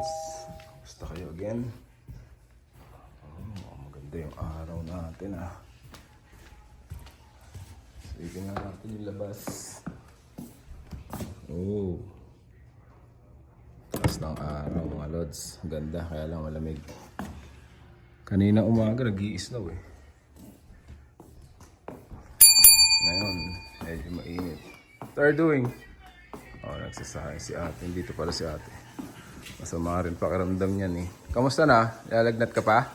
lods, basta kayo again. Maganda yung araw natin Silipin nga natin yung labas. Taas ng araw mga lods. Ganda, kaya lang malamig. Kanina umaga nag-i-snow Ngayon, medyo mainit. What are you doing? Nagsasahay si ate. Dito pala si ate. Masama rin pakiramdam niyan Kamusta na? Lalagnat ka pa?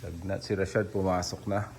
Lagnat si Rashad, pumasok na.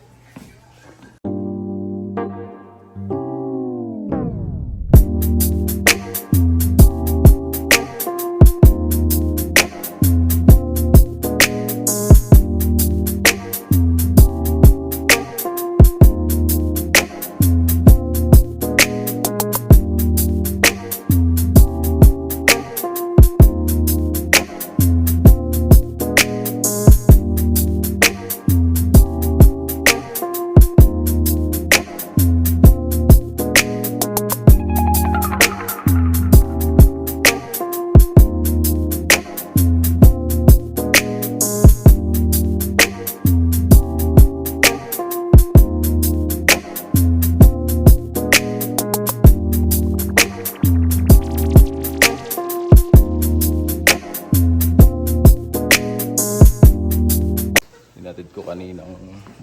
Hinatid ko kaninang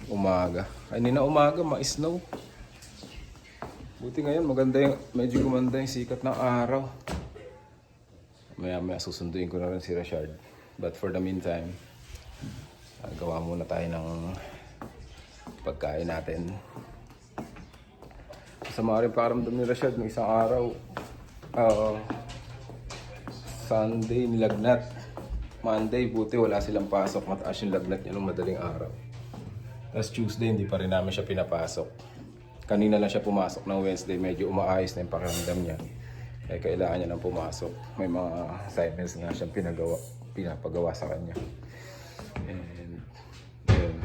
umaga. Kanina umaga, ma-snow. Buti ngayon, maganda medyo gumanda yung sikat ng araw. Maya susunduin ko na rin si Rashad. But for the meantime, gawa muna tayo ng pagkain natin. Masama rin pakiramdam ni Rashad ng isang araw. Sunday, nilagnat. Monday, buti wala silang pasok. Mataas yung lagnat niya nung madaling araw. Tapos Tuesday, hindi pa rin namin siya pinapasok. Kanina lang siya pumasok ng Wednesday. Medyo umaayos na yung pakiramdam niya. Kailangan niya nang pumasok. May mga assignments nga siyang pinapagawa sa kanya. And, yun.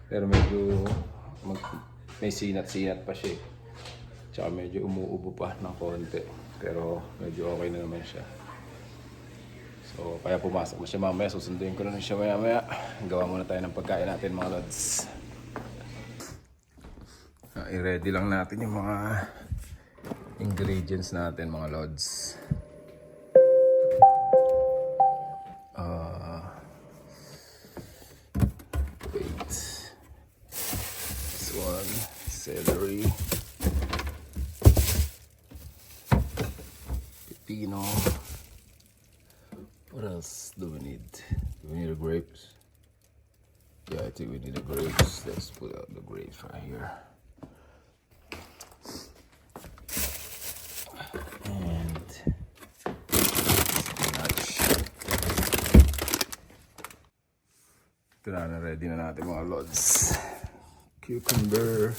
Pero medyo may sinat-sinat pa siya. Tsaka medyo umuubo pa ng konti. Pero medyo okay na naman siya. So, kaya pumasok na siya mamaya. Susunduin ko na rin siya maya-maya. Gawa muna tayo ng pagkain natin mga lods. I-ready lang natin yung mga ingredients natin mga lods. Wait. This one, celery. Pepino. What else do we need? Do we need the grapes? Yeah, I think we need the grapes. Let's put out the grapes right here. And spinach. Ito na, ready na natin mga lods. Cucumber,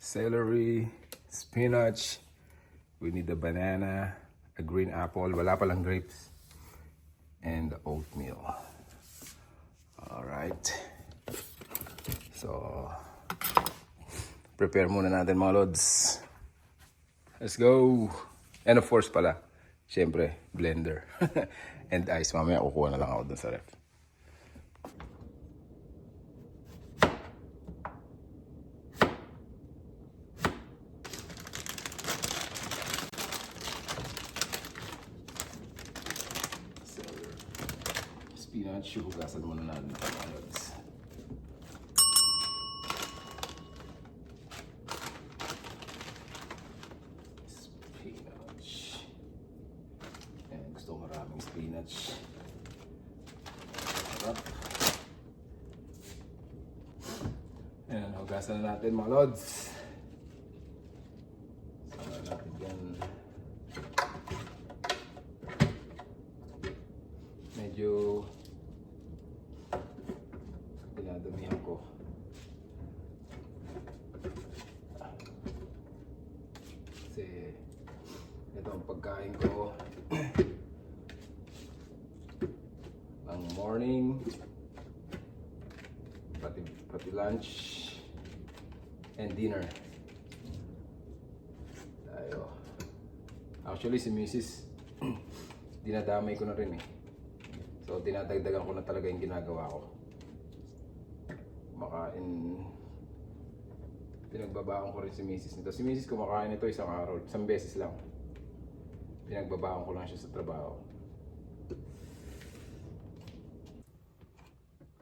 celery, spinach. We need the banana, a green apple. Wala palang grapes. And the oatmeal. Alright. So, prepare muna natin mga lods. Let's go! And of course pala, syempre, blender. And ice. Mamaya kukuha na lang ako dun sa ref. Spinach, hugasan muna natin ito mga lods. Spinach. Ayan, gusto ko maraming spinach. Sarap. Ayan, hugasan na natin mga lods. Sama natin dyan. Medyo dinadamihan ko. Kasi ito ang pagkain ko ang morning, pati lunch and dinner. Tayo. Actually si Mrs. dinadamay ko na rin eh. So dinadagdagan ko na talaga yung ginagawa ko. Makain, pinagbabaon ko rin si Mrs. nito. Si Mrs. kumakain ito isang araw, isang beses lang. Pinagbabaon ko lang siya sa trabaho.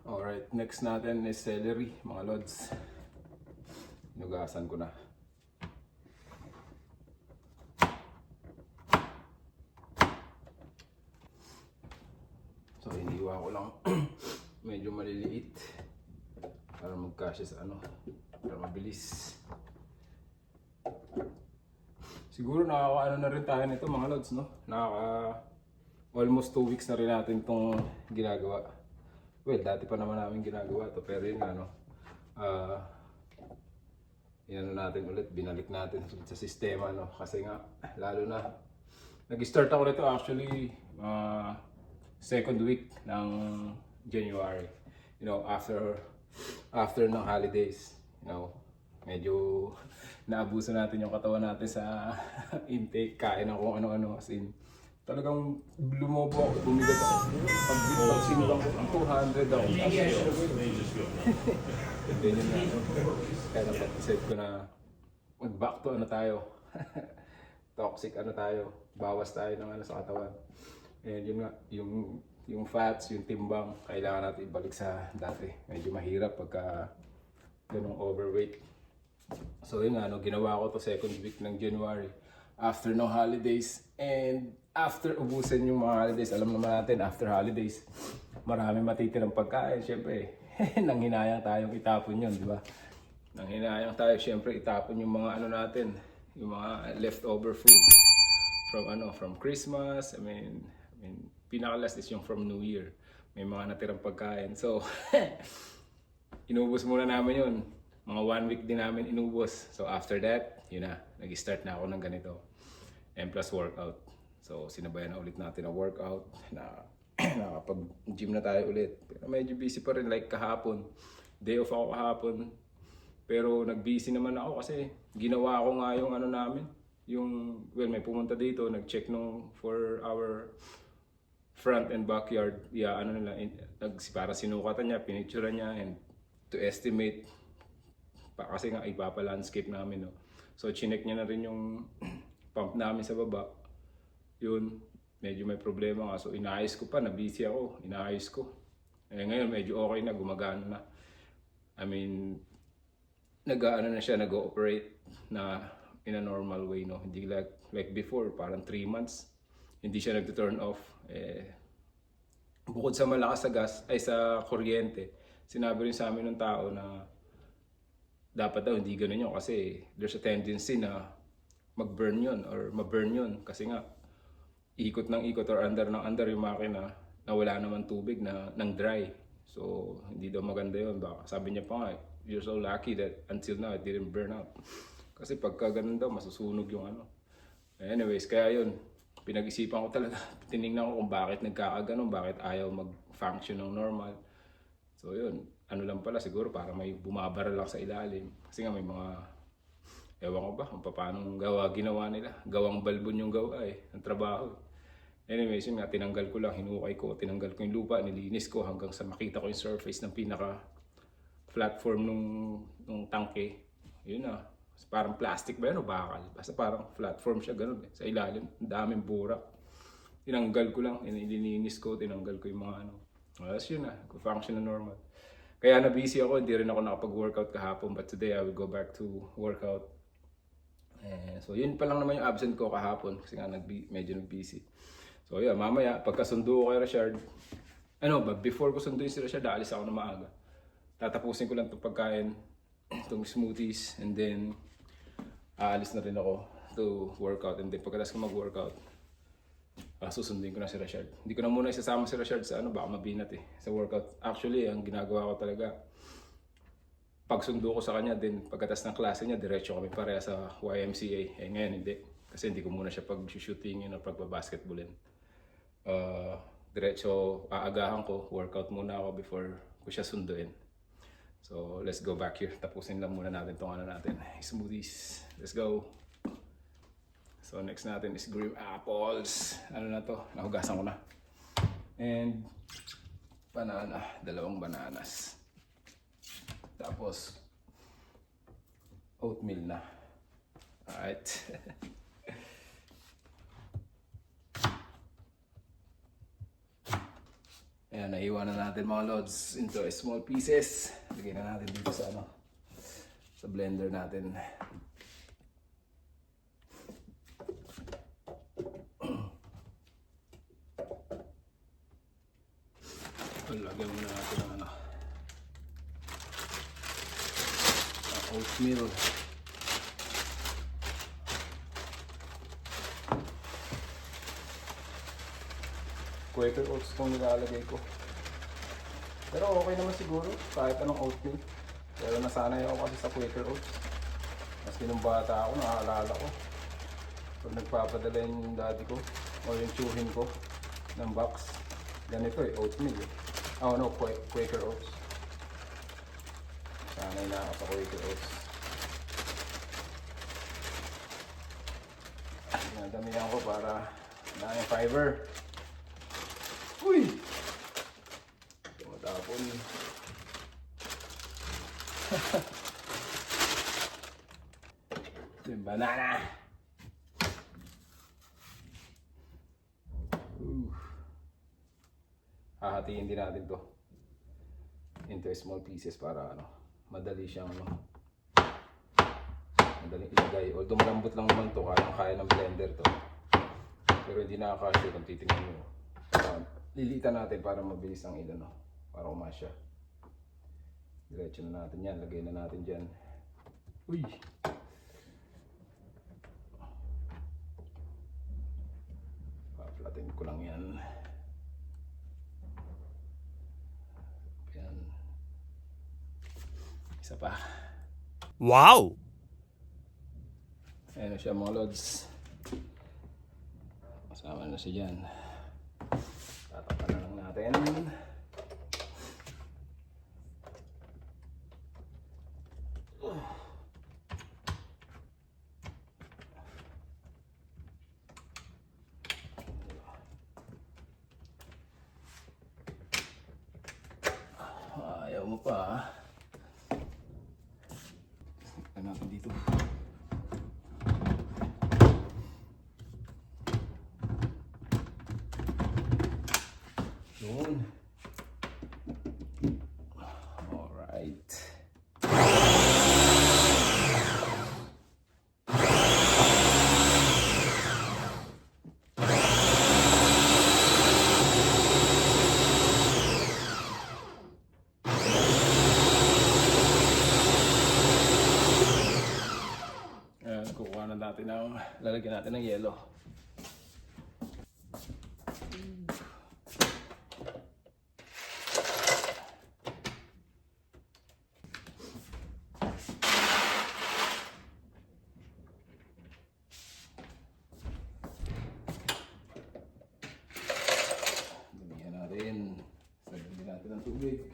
Alright, next natin is celery, mga lods. Hinugasan ko na. So iniwa ko lang medyo maliliit para magkasya sa ano, para mabilis. Siguro nakakaano na rin tayo nito mga lods, no? Almost 2 weeks na rin natin itong ginagawa. Well, dati pa naman namin ginagawa to, pero yun ano, inano natin ulit, binalik natin sa sistema, no? Kasi nga, lalo na, nag-start ako nito actually, second week ng January, you know, after ng holidays, you know, medyo naabuso natin yung katawan natin sa intake, kain ng kung ano-ano, as in, talagang lumobo ako, bumigat ako. Pag sinulang ko, 200 ako. Then yun na, kaya napag-decide ko na mag-back to ano tayo, toxic ano tayo, bawas tayo ng ano sa katawan. And yun nga, yung fats, yung timbang, kailangan natin ibalik sa dati. Medyo mahirap pagka ganung overweight. So yun nga, ginawa ko to second week ng January after ng holidays. And after ubusin yung mga holidays, alam naman natin, after holidays, marami matitirang pagkain. Siyempre, nanghinayang tayong itapon yun, di ba? Nanghinayang tayo, siyempre, itapon yung mga ano natin, yung mga leftover food from Christmas. I mean, pinaka-last is yung from New Year. May mga natirang pagkain. So, inubos muna namin yun. Mga 1 week din namin inubos. So, after that, yun na. Nag-start na ako ng ganito. And plus workout. So, sinabayan na ulit natin ang workout. Nakapag-gym na tayo ulit. Pero medyo busy pa rin. Like kahapon. Day off ako kahapon. Pero nag-busy naman ako kasi ginawa ko nga yung ano namin. Well, may pumunta dito. Nag-check for our front and backyard, para sinukatan niya, pinicturean niya, and to estimate, kasi nga ipapa-landscape namin, no? So, chinek niya na rin yung pump namin sa baba. Yun, medyo may problema nga. So, inaayos ko pa, na-busy ako, inaayos ko. Eh, ngayon, medyo okay na, gumagana na. I mean, nag-ano na siya, nag-ooperate na in a normal way, no? Hindi like before, parang 3 months. Hindi siya nag-turn off. Bukod sa malakas sa gas, ay sa kuryente, sinabi rin sa amin ng tao na dapat daw hindi ganun yun kasi there's a tendency na mag-burn yun or ma-burn yun kasi nga ikot ng ikot or under ng under yung makina na wala naman tubig ng dry. So, hindi daw maganda yun. Baka sabi niya pa nga, you're so lucky that until now it didn't burn out. Kasi pagka ganun daw, masusunog yung ano. Anyways, kaya yun. Pinag-isipan ko talaga, tinignan ko kung bakit nagkakaganon, bakit ayaw mag-function ng normal. So yun, ano lang pala siguro para may bumabara lang sa ilalim. Kasi nga may mga, ewan ko ba kung paano ginawa nila. Gawang balbon yung gawa ng trabaho. Anyways, yun nga, tinanggal ko lang, hinukay ko, tinanggal ko yung lupa, nilinis ko hanggang sa makita ko yung surface ng pinaka-platform nung tangke. Yun na. Parang plastic ba yan o bakal? Basta parang platform siya, ganun sa ilalim. Ang daming burak. Tinanggal ko lang, nilininis ko, tinanggal ko yung mga ano. Alas yun na, function na normal. Kaya na-busy ako, hindi rin ako nakapag-workout kahapon. But today, I will go back to workout. So yun pa lang naman yung absent ko kahapon kasi nga medyo nag-busy. So yun, mamaya, pagkasundo ko kay Rashard, before ko sunduin si Rashard, aalis ako na maaga. Tatapusin ko lang itong pagkain, itong smoothies, and then aalis na rin ako to workout. And then pagkatapos ko mag-workout, susundin ko na si Rashard. Hindi ko na muna isasama si Rashard sa baka mabinat sa workout. Actually, ang ginagawa ko talaga, pagsundo ko sa kanya, then pagkatapos ng klase niya, diretso kami pareha sa YMCA. Ngayon hindi. Kasi hindi ko muna siya pag-shootingin o pagbabasketballin. Diretso aagahan ko, workout muna ako before ko siya sunduin. So, let's go back here. Tapusin lang muna natin itong natin. Smoothies. Let's go. So next natin is green apples. Ano na to? Nahugasan ko na. And banana, 2 bananas. Tapos oatmeal na. Alright. Ayan, naiwan na natin mga lods into small pieces. Lagyan na natin dito sa sa blender natin. Lagyan muna natin ng oatmeal. Quaker oats itong nilalagay ko. Pero okay naman siguro kahit anong oatmeal. Pero nasanay ako kasi sa Quaker oats. Maski nung bata ako, nakaalala ko. Pag nagpapadala yung daddy ko o yung tsuhin ko ng box, ganito oatmeal eh. Oh no, Quaker oats. Sanay na ako sa Quaker oats. Nadamihan ko para na yung fiber. Uy! Tumatapon. Yung banana. Hahatiin din natin to into small pieces para madali siyang madaling ilagay. Although malambot lang naman to, kaya ng blender to. Pero hindi nakakasya kung titingnan nyo. Lilitan natin para mabilis ang para umasya. Diretso na natin yan, lagay na natin dyan. Uy! Paplatin ko lang yan. Yan. Isa pa. Wow! Ayan na siya mga lods. Kasama na siya dyan. Tatakpan na lang natin. Ayaw mo pa. Ano natin dito? Yun. Alright. Kukuha na natin lalagyan natin ng yelo. Lagyan natin. Lagyan natin ng tubig.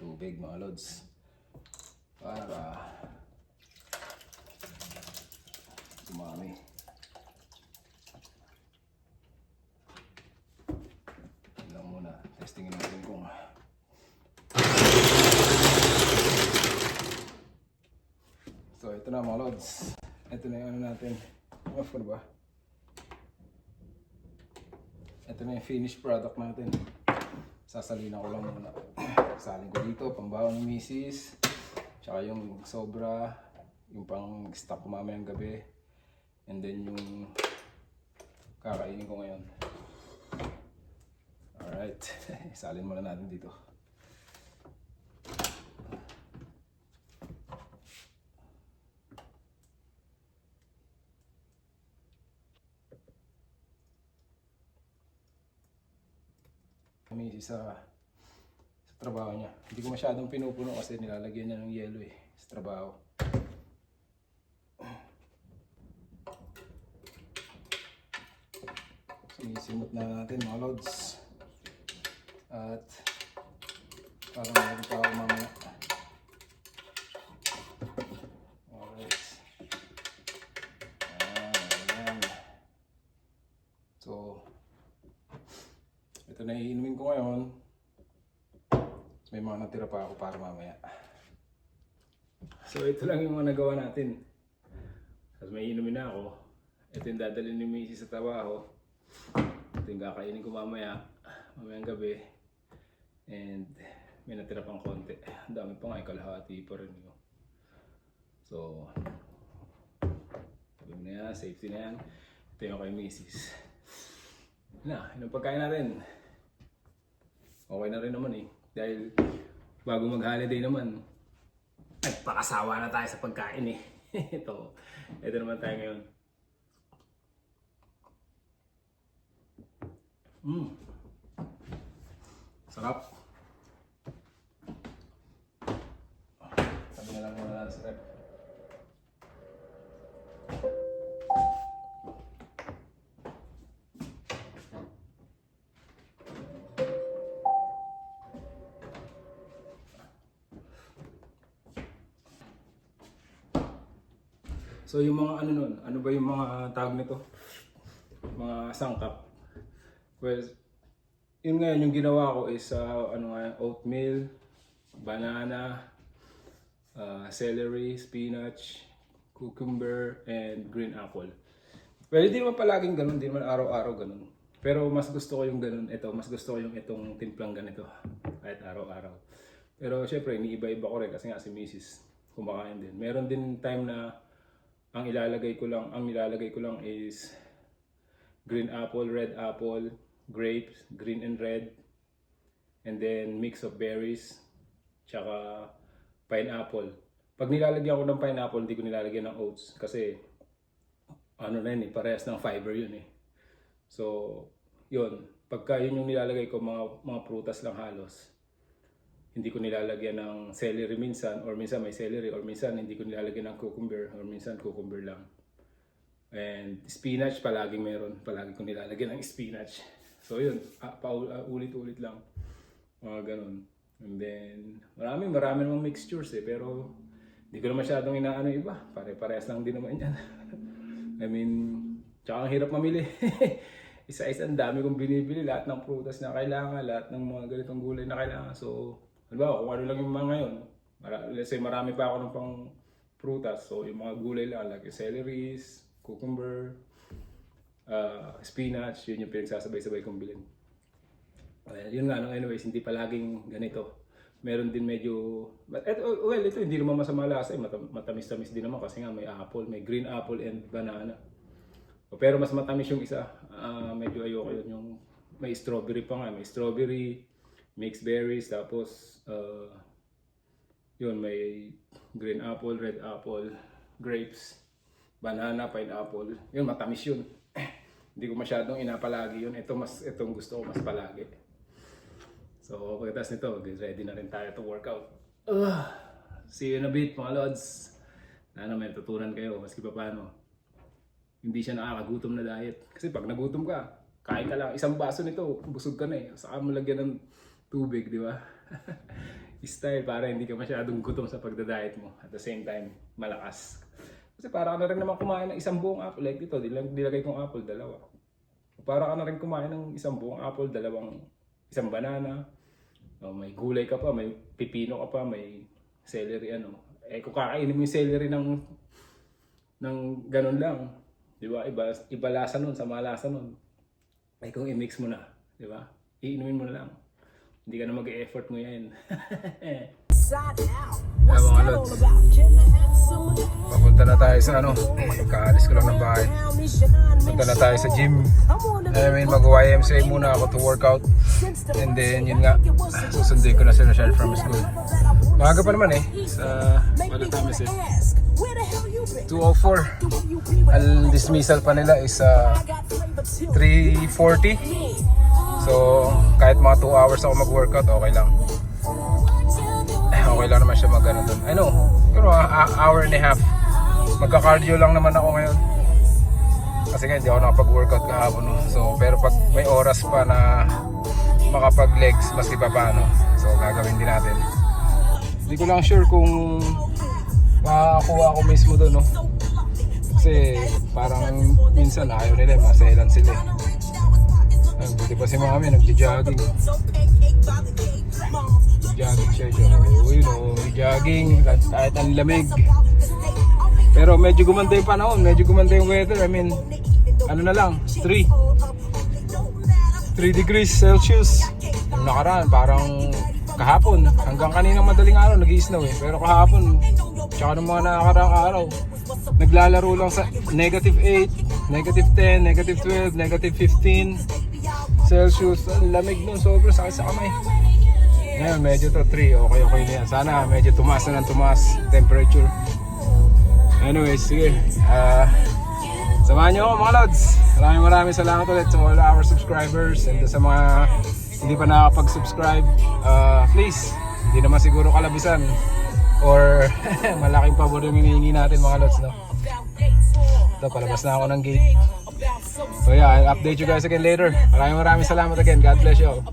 Tubig mga lods para dumami. Lang muna, testingin natin kung so ito na mga lods, ito na yung natin, off ko na ba? Ito na yung finished product natin. Sasalina ko lang muna. Salin ko dito, pambaon ng misis. Tsaka yung sobra, yung pang stock ko mamayang gabi. And then yung kakainin ko ngayon. Alright, salin muna natin dito. Sa trabaho niya. Hindi ko masyadong pinupuno kasi nilalagyan niya ng yelo sa trabaho. Isimot na natin mga lods. At parang meron pa ako mamaya. Alright. Ayan. So, ito na iinumin ko ngayon. May mga natira pa ako para mamaya. So ito lang yung mga nagawa natin. Tapos may inumin na ako. Ito yung dadalhin ni Macy sa trabaho. Ito yung kakainin ko mamaya. Mamayang gabi. And may natira pang konti. Ang dami pa nga, kalahati pa rin yun. So, sabi mo na yan, safety na yan. Ito yung kay Mrs. Na, yun ang pagkain natin. Okay na rin naman eh. Dahil bago mag-holiday naman, nagpakasawa na tayo sa pagkain eh. Ito naman tayo ngayon. Sarap. Sabi na lang muna sa rep. So yung mga ano nun, ano ba yung mga tawag nito? Mga sangkap. Well, yun ngayon yung ginawa ko is oatmeal, banana, celery, spinach, cucumber, and green apple. Well, hindi naman palaging ganun, hindi naman araw-araw ganun. Pero mas gusto ko yung ganun, mas gusto ko yung itong timplang ganito, kahit araw-araw. Pero syempre, iniiba-iba ko rin kasi nga si Mrs. kumakain din. Meron din time na ang nilalagay ko lang is green apple, red apple, grapes, green and red, and then mix of berries, tsaka pineapple. Pag nilalagyan ko ng pineapple, hindi ko nilalagyan ng oats kasi parehas ng fiber yun eh. So, yun. Pagka yun yung nilalagay ko, mga prutas lang halos. Hindi ko nilalagyan ng celery minsan, or minsan may celery, or minsan hindi ko nilalagyan ng cucumber, or minsan cucumber lang. And spinach, palagi ko nilalagyan ng spinach. So yun, ulit-ulit lang. Mga ganun. And then, marami namang mixtures eh, pero hindi ko na masyadong inaano iba. Pare-parehas lang din naman yan. I mean, tsaka ang hirap mamili. Isa-isa, ang dami kong binibili, lahat ng prutas na kailangan, lahat ng mga ganitong gulay na kailangan. So, kung ano lang yung mga ngayon, let's say marami pa ako ng pang prutas, so yung mga gulay lang, like celeries, cucumber, spinach, yun yung pinagsasabay-sabay kong bilhin. Yun nga, anyways, hindi palaging ganito. Meron din medyo, ito hindi naman masama lasa, matamis-tamis din naman kasi nga may apple, may green apple and banana. Pero mas matamis yung isa, medyo ayoko yun, yung may strawberry pa nga, may strawberry, mixed berries, tapos yun, may green apple, red apple, grapes, banana, pineapple. Yun, matamis yun. Hindi ko masyadong inapalagi yun. Itong gusto ko mas palagi. So, pagkatapos nito, ready na rin tayo to workout. See you in a bit, mga lods. Sana may natutunan kayo, maski pa paano. Hindi siya nakakagutom na diet. Kasi pag nagutom ka, kain ka lang. Isang baso nito, busog ka na eh. Saka mo lagyan ng tubig, di ba? Style para hindi ka masyadong gutom sa pagda-diet mo. At the same time, malakas. Kasi para ka na rin naman kumain ng isang buong apple. Like dito, nilagay kong apple, 2. Para ka na rin kumain ng isang buong apple, isang banana. May gulay ka pa, may pipino ka pa, may celery, kung kakainin mo yung celery ng ganun lang, di ba? Iba lasa nun, sama lasa nun. Kung i-mix mo na, di ba? Iinumin mo na lang. Hindi ka na mag-e-effort mo yan. Mga lods, papunta na tayo sa kaalis ko lang ng bahay. Punta na tayo sa gym. Mag-YMCA muna ako to workout. And then yun nga, susundin ko na si Rashad from school. Maaga pa naman eh. Wala tamis eh. 2:04. Ang dismissal pa nila is 3:40. So kahit mga 2 hours ako mag-workout, okay lang. Okay lang naman siya mag-ano dun. I know, pero hour and a half. Magka-cardio lang naman ako ngayon. Kasi Kasi nga hindi ako nakapag-workout kahapon, no? So pero pag may oras pa na makapag-legs maski pa paano, so gagawin din natin. Hindi ko lang sure kung makakuha ako mismo doon, no? Kasi parang minsan ayaw nila, maselan sila. Ay, buti pa si mami nagja-jogging. Jogging siya, jogging kahit ang lamig. Pero medyo gumanda yung panahon, medyo gumanda yung weather. I mean, ano na lang, 3 degrees Celsius. Yung nakaraan, parang kahapon, hanggang kaninang madaling araw nag-i-snow eh. Pero kahapon, tsaka ng mga nakakaraang araw, naglalaro lang sa negative 8, negative 10, negative 12, negative 15 Celsius. Ang lamig nun, sobrang sakit sa kamay. Ngayon, medyo to 3, okay na yan. Sana medyo tumaas na ng tumaas temperature. Anyways, sige. Samahan nyo ako mga lods. Maraming salamat ulit sa all our subscribers and sa mga hindi pa nakapag-subscribe. Please, hindi naman siguro kalabisan or malaking pabor yung hinihingi natin mga lods, no? Ito, palabas na ako ng gate. So yeah, I'll update you guys again later. Maraming salamat again. God bless you all.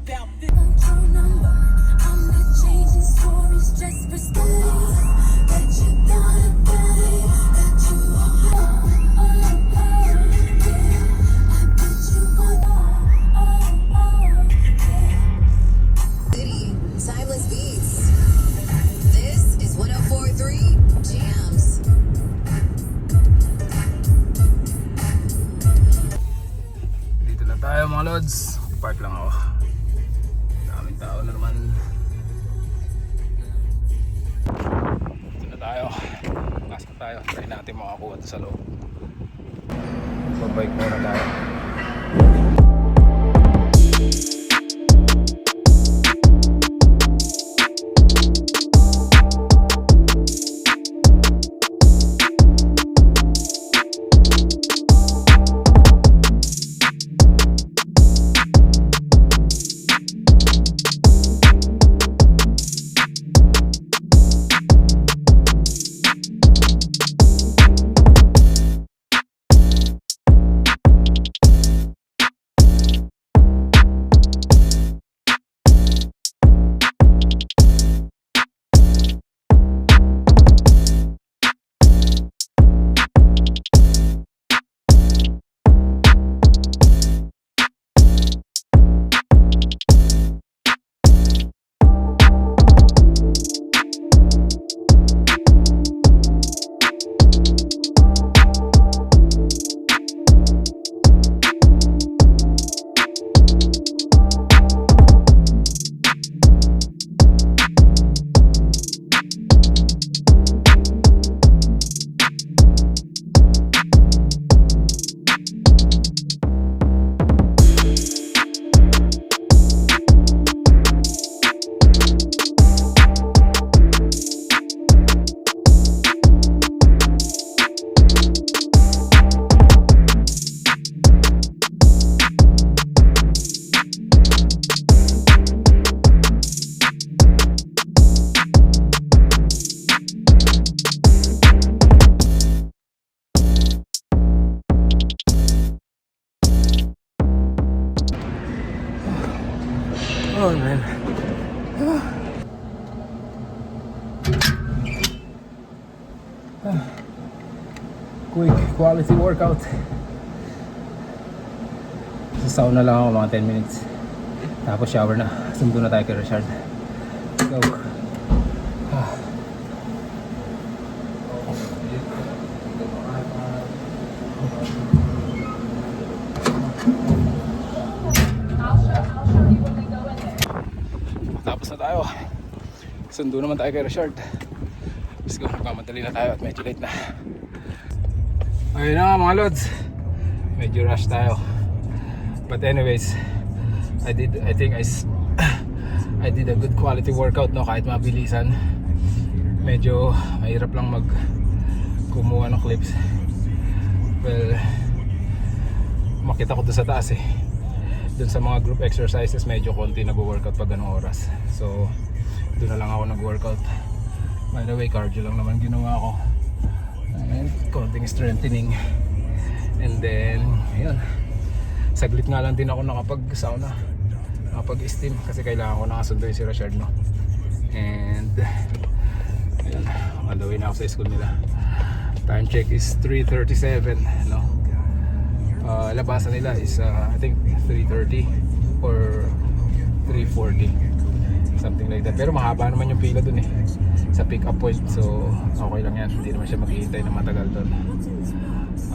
Timeless beats. This is 104.3 Jams. Dito na tayo mga lods. Park lang ako. Daming tao na naman. Dito na tayo. Pasok tayo. Try natin makakuha ito sa loob. Babike muna tayo. Oh man. Quick quality workout. Sa sauna lang ako mga 10 minutes. Tapos shower na. Sundo na tayo kay Richard. Let's go. Tapos na tayo. Sundo naman tayo kay Richard. Let's go. Nagmamadali na tayo at medyo late na. Ayun na mga lods. Medyo rush tayo. But anyways, I think I did a good quality workout, no, kahit mabilisan. Medyo mahirap lang kumuha ng clips. Well, makita ko doon sa taas eh. Doon sa mga group exercises medyo konti nag-workout pag ganong oras. So doon na lang ako nag-workout. By the way, cardio lang naman ginawa ko. And konting strengthening. And then, ayun. Saglit nga lang din ako nakapag-sauna. Nakapag-steam kasi kailangan ko nakasunduin si Rashard, no? And, ayun. On the way na ako sa school nila. Time check is 3:37, no? Labasan nila is I think 3:30 or 3:40, something like that. Pero mahaba naman yung pila dun eh sa pick up point, so okay lang yan, hindi naman siya maghihintay na matagal dun.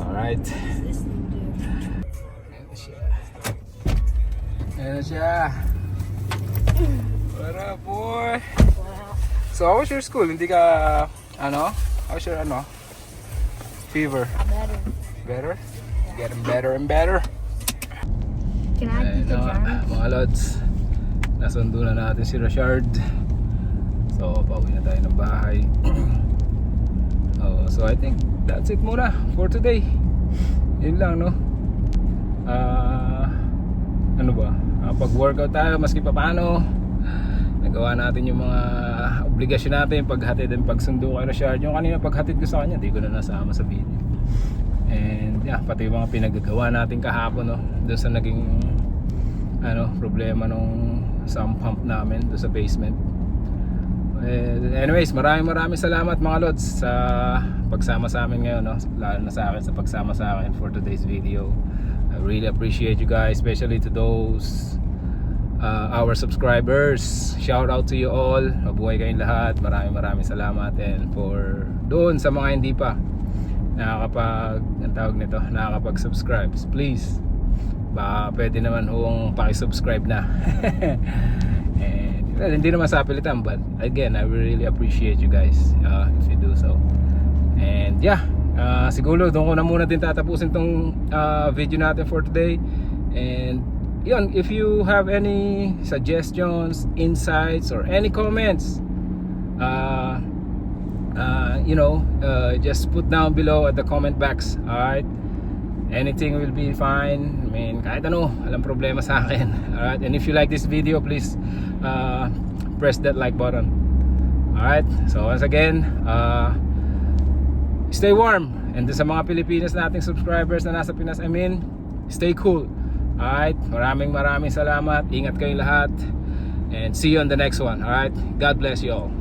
Alright, ayan na siya. What up, boy? So how was your school? Hindi ka how's your fever? Better? Getting better and better. Can I eat the jar? Mga lods, nasundo na natin si Rashard. So pauwi na tayo ng bahay. So I think that's it muna for today. Yun lang, no? Ano ba? Pag-workout tayo maski pa paano. Nagawa natin yung mga obligasyon natin, paghatid and pagsundo kay Rashard. Yung kanina paghatid ko sa kanya, hindi ko na nasama sa video. And yeah, pati yung mga pinagagawa natin kahapon, no? Doon sa naging problema nung sump pump namin doon sa basement. Anyways, maraming salamat mga lods sa pagsama sa amin ngayon, no? Lalo na sa akin sa pagsama sa akin for today's video. I really appreciate you guys, especially to those our subscribers. Shout out to you all. Mabuhay kayong lahat. Maraming salamat. And for doon sa mga hindi pa nakakapag-subscribe, please, pwede naman hong paki-subscribe na. And well, hindi naman sa pilitan, but again, I really appreciate you guys if you do so. And yeah, siguro doon ko na muna din tatapusin tong video natin for today. And yun, if you have any suggestions, insights, or any comments, just put down below at the comment box. Alright, anything will be fine. I mean, kahit ano, walang problema sa akin. Alright, and if you like this video, please press that like button. Alright, so once again, stay warm. And sa mga Pilipinas nating subscribers na nasa Pinas, stay cool. Alright, maraming salamat. Ingat kayong lahat. And see you on the next one. Alright, God bless you all.